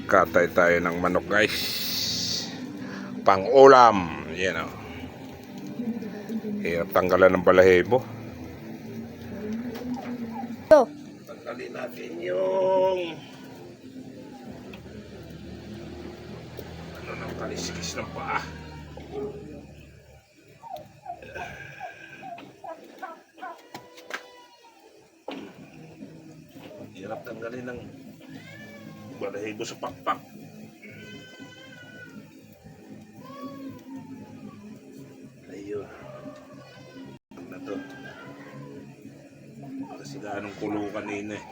Katay tayo ng manok guys. Pang ulam. Yan o. Hirap tanggalan ng balahibo. Tanggalin natin yung ano ng kaliskis ng paa. Hirap tanggalin ng balahibo sa pakpak. Ayun. Ano na to? Kasi ganong kulo kanina eh.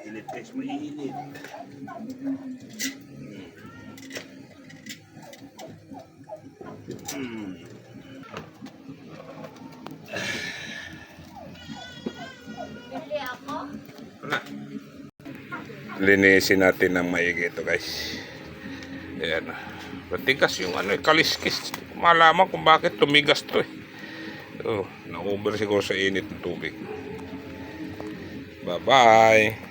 Init guys, mainit. Bili ako? Linisin natin ng maigi ito guys. Ayan. Matigas yung ano, kaliskis. Malaman kung bakit tumigas to eh. Na-over siguro sa init ng tubig. Bye-bye.